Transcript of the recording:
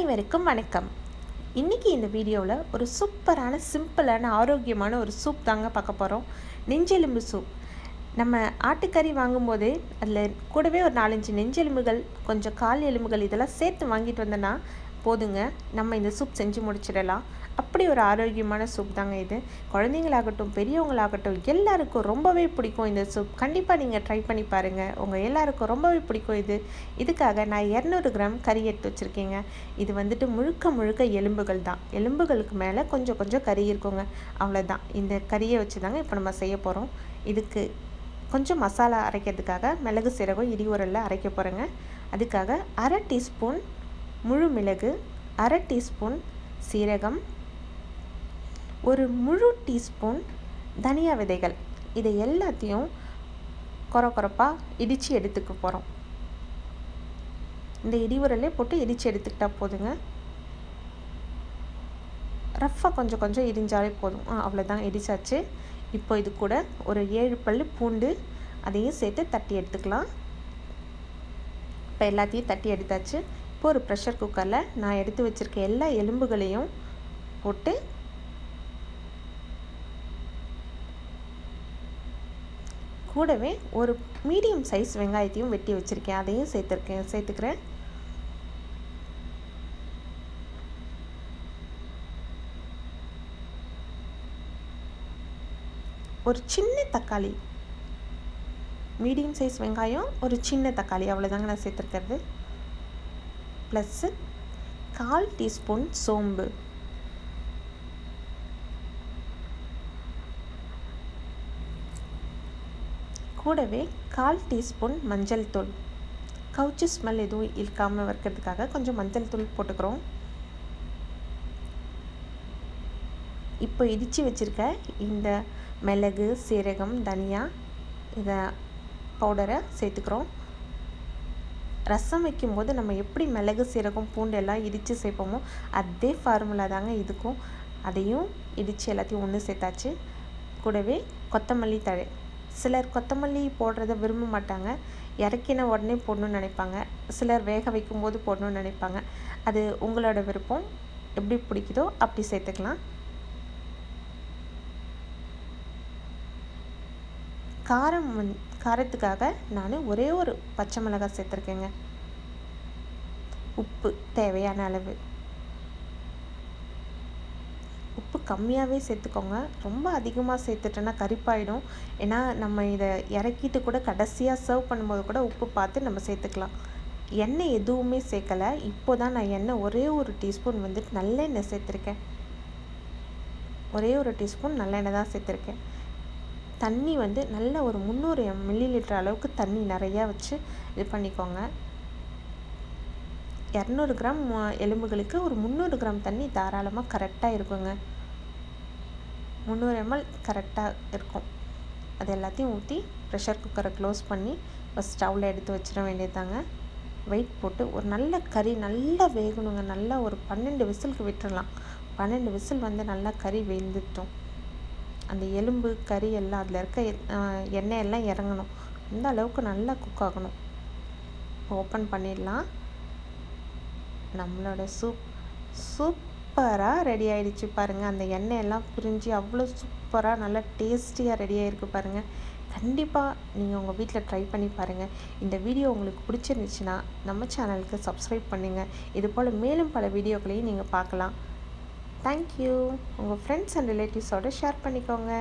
அனைவருக்கும் வணக்கம். இன்றைக்கி இந்த வீடியோவில் ஒரு சூப்பரான சிம்பிளான ஆரோக்கியமான ஒரு சூப் தாங்க பார்க்க போகிறோம். நெஞ்செலும்பு சூப். நம்ம ஆட்டுக்கறி வாங்கும்போது அதில் கூடவே ஒரு 4-5 நெஞ்செலும்புகள், கொஞ்சம் கால் எலும்புகள் இதெல்லாம் சேர்த்து வாங்கிட்டு வந்தோன்னா போதுங்க, நம்ம இந்த சூப் செஞ்சு முடிச்சிடலாம். அப்படி ஒரு ஆரோக்கியமான சூப் தாங்க இது. குழந்தைங்களாகட்டும் பெரியவங்களாகட்டும் எல்லாருக்கும் ரொம்பவே பிடிக்கும் இந்த சூப். கண்டிப்பாக நீங்கள் ட்ரை பண்ணி பாருங்கள், உங்கள் எல்லாருக்கும் ரொம்பவே பிடிக்கும் இது. இதுக்காக நான் 200 கிராம் கறி எடுத்து வச்சுருக்கேங்க. இது வந்துட்டு முழுக்க முழுக்க எலும்புகள் தான். எலும்புகளுக்கு மேலே கொஞ்சம் கொஞ்சம் கறி இருக்குங்க, அவ்வளோதான். இந்த கறியை வச்சு தாங்க இப்போ நம்ம செய்ய போகிறோம். இதுக்கு கொஞ்சம் மசாலா அரைக்கிறதுக்காக மிளகு சீரகம் இடி உரலில் அரைக்க போகிறேங்க. அதுக்காக 1/2 டீஸ்பூன் முழு மிளகு, 1/2 டீஸ்பூன் சீரகம், ஒரு முழு டீஸ்பூன் தனியா விதைகள், இதை எல்லாத்தையும் கொரப்பாக இடித்து எடுத்துக்க போகிறோம். இந்த இடி உரலே போட்டு இடித்து எடுத்துக்கிட்டால் போதுங்க. ரஃப்பாக கொஞ்சம் கொஞ்சம் இடிஞ்சாலே போதும். அவ்வளோதான், இடிச்சாச்சு. இப்போ இது கூட ஒரு 7 பல் பூண்டு, அதையும் சேர்த்து தட்டி எடுத்துக்கலாம். இப்போ எல்லாத்தையும் தட்டி எடுத்தாச்சு. இப்போ ஒரு ப்ரெஷர் குக்கரில் நான் எடுத்து வச்சுருக்க எல்லா எலும்புகளையும் போட்டு கூடவே ஒரு மீடியம் சைஸ் வெங்காயத்தையும் வெட்டி வச்சுருக்கேன், அதையும் சேர்த்துக்கிறேன். ஒரு சின்ன தக்காளி, மீடியம் சைஸ் வெங்காயம், ஒரு சின்ன தக்காளி, அவ்வளோதாங்க நான் சேர்த்துருக்கிறது. ப்ளஸ்ஸு 1/4 டீஸ்பூன் சோம்பு, கூடவே 1/4 டீஸ்பூன் மஞ்சள் தூள். கவுச்சி ஸ்மெல் எதுவும் இழுக்காமல் வைக்கிறதுக்காக கொஞ்சம் மஞ்சள் தூள் போட்டுக்கிறோம். இப்போ இடித்து வச்சுருக்க இந்த மிளகு, சீரகம், தனியா இதை பவுடரை சேர்த்துக்கிறோம். ரசம் வைக்கும்போது நம்ம எப்படி மிளகு, சீரகம், பூண்டு எல்லாம் இடித்து சேர்ப்போமோ அதே ஃபார்முலா தாங்க இதுக்கும். அதையும் இடித்து எல்லாத்தையும் ஒன்று சேர்த்தாச்சு. கூடவே கொத்தமல்லி தழை. சிலர் கொத்தமல்லி போடுறத விரும்ப மாட்டாங்க, இறக்கின உடனே போடணும்னு நினைப்பாங்க. சிலர் வேக வைக்கும்போது போடணும்னு நினைப்பாங்க. அது உங்களோட விருப்பம், எப்படி பிடிக்குதோ அப்படி சேர்த்துக்கலாம். காரத்துக்காக நான் ஒரே ஒரு பச்சை மிளகாய் சேர்த்துருக்கேங்க. உப்பு தேவையான அளவு. உப்பு கம்மியாகவே சேர்த்துக்கோங்க, ரொம்ப அதிகமாக சேர்த்துட்டோன்னா கரிப்பாயிடும். ஏன்னா நம்ம இதை இறக்கிட்டு கூட கடைசியாக சர்வ் பண்ணும்போது கூட உப்பு பார்த்து நம்ம சேர்த்துக்கலாம். எண்ணெய் எதுவுமே சேர்க்கலை. இப்போ தான் நான் எண்ணெய் ஒரே ஒரு டீஸ்பூன் வந்துட்டு நல்லெண்ணெய் சேர்த்துருக்கேன். ஒரே ஒரு டீஸ்பூன் நல்லெண்ணெய் தான் சேர்த்துருக்கேன். தண்ணி வந்து நல்ல ஒரு 300 ml அளவுக்கு தண்ணி நிறையா வச்சு இது பண்ணிக்கோங்க. 200 கிராம் எலும்புகளுக்கு ஒரு 300 கிராம் தண்ணி தாராளமாக கரெக்டாக இருக்குங்க. 300 ml கரெக்டாக இருக்கும். அது எல்லாத்தையும் ஊற்றி ப்ரெஷர் குக்கரை க்ளோஸ் பண்ணி ஸ்டவ்வில் எடுத்து வச்சிட வேண்டியதாங்க. வெயிட் போட்டு ஒரு நல்ல கறி நல்லா வேகணுங்க. நல்லா ஒரு 12 விசிலுக்கு விட்டுடலாம். 12 விசில் வந்து நல்லா கறி வெந்துட்டோம். அந்த எலும்பு கறி எல்லாம் அதில் இருக்க எண்ணெய் எல்லாம் இறங்கணும். அந்த அளவுக்கு நல்லா குக் ஆகணும். ஓப்பன் பண்ணிடலாம். நம்மளோட சூப்பராக ரெடி ஆகிடுச்சு பாருங்கள். அந்த எண்ணெய் எல்லாம் பிரிஞ்சு அவ்வளோ சூப்பராக நல்லா டேஸ்டியாக ரெடி ஆகிருக்கு பாருங்கள். கண்டிப்பாக நீங்கள் உங்கள் வீட்டில் ட்ரை பண்ணி பாருங்கள். இந்த வீடியோ உங்களுக்கு பிடிச்சிருந்துச்சுன்னா நம்ம சேனலுக்கு சப்ஸ்கிரைப் பண்ணுங்கள். இது போல் மேலும் பல வீடியோக்களையும் நீங்கள் பார்க்கலாம். தேங்க்யூ. உங்கள் ஃப்ரெண்ட்ஸ் அண்ட் ரிலேட்டிவ்ஸோடு ஷேர் பண்ணிக்கோங்க.